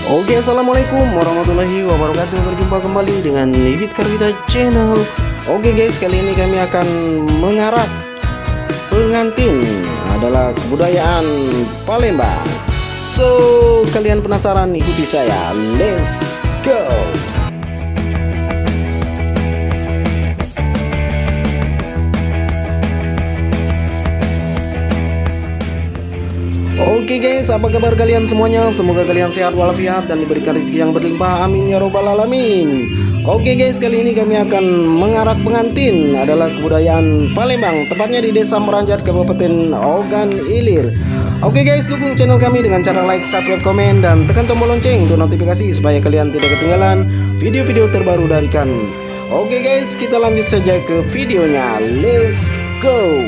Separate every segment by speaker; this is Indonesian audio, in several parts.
Speaker 1: Oke, assalamualaikum warahmatullahi wabarakatuh. Berjumpa kembali dengan Ibit Karwita Channel. Oke guys, kali ini kami akan mengarak pengantin adalah kebudayaan Palembang. So, kalian penasaran? Ikuti saya. Let's go. Oke guys, apa kabar kalian semuanya? Semoga kalian sehat walafiat dan diberikan rezeki yang berlimpah, amin ya robbal alamin. Oke guys, kali ini kami akan mengarak pengantin adalah kebudayaan Palembang, tepatnya di Desa Meranjat, Kabupaten Ogan Ilir. Oke guys, dukung channel kami dengan cara like, subscribe, komen, dan tekan tombol lonceng untuk notifikasi supaya kalian tidak ketinggalan video-video terbaru dari kami. Oke guys, kita lanjut saja ke videonya. Let's go.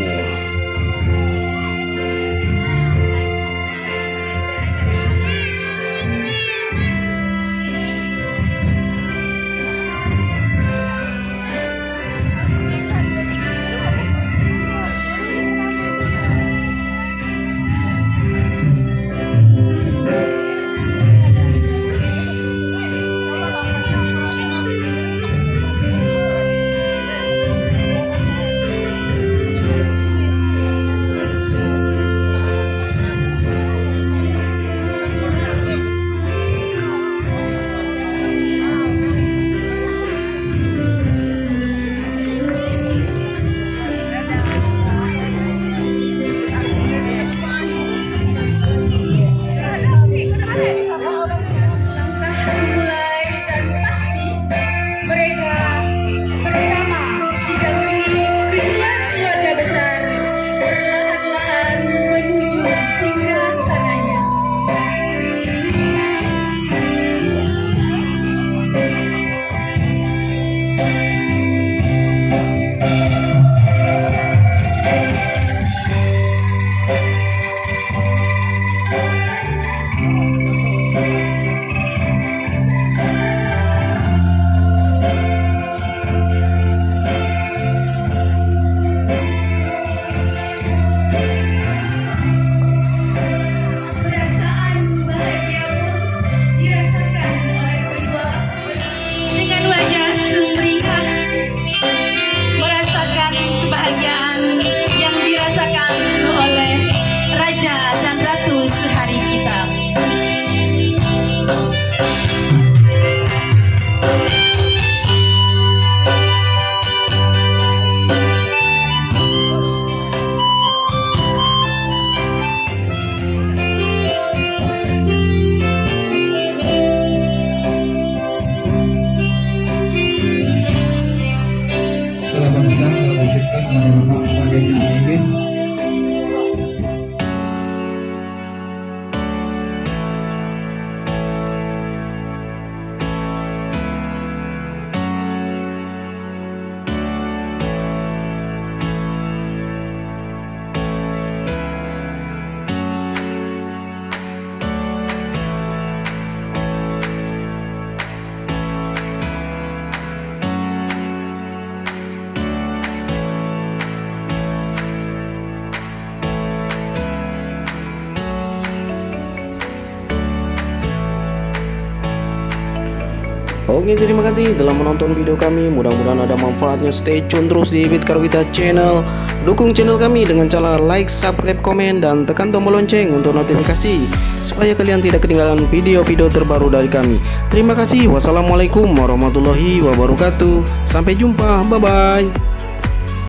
Speaker 2: Selamat datang mewujudkan menerima sebagai si pemimpin.
Speaker 1: Oke, terima kasih telah menonton video kami. Mudah-mudahan ada manfaatnya. Stay tune terus di Ibit Karwita Channel. Dukung channel kami dengan cara like, subscribe, komen, dan tekan tombol lonceng untuk notifikasi supaya kalian tidak ketinggalan video-video terbaru dari kami. Terima kasih. Wassalamualaikum warahmatullahi wabarakatuh. Sampai jumpa. Bye-bye.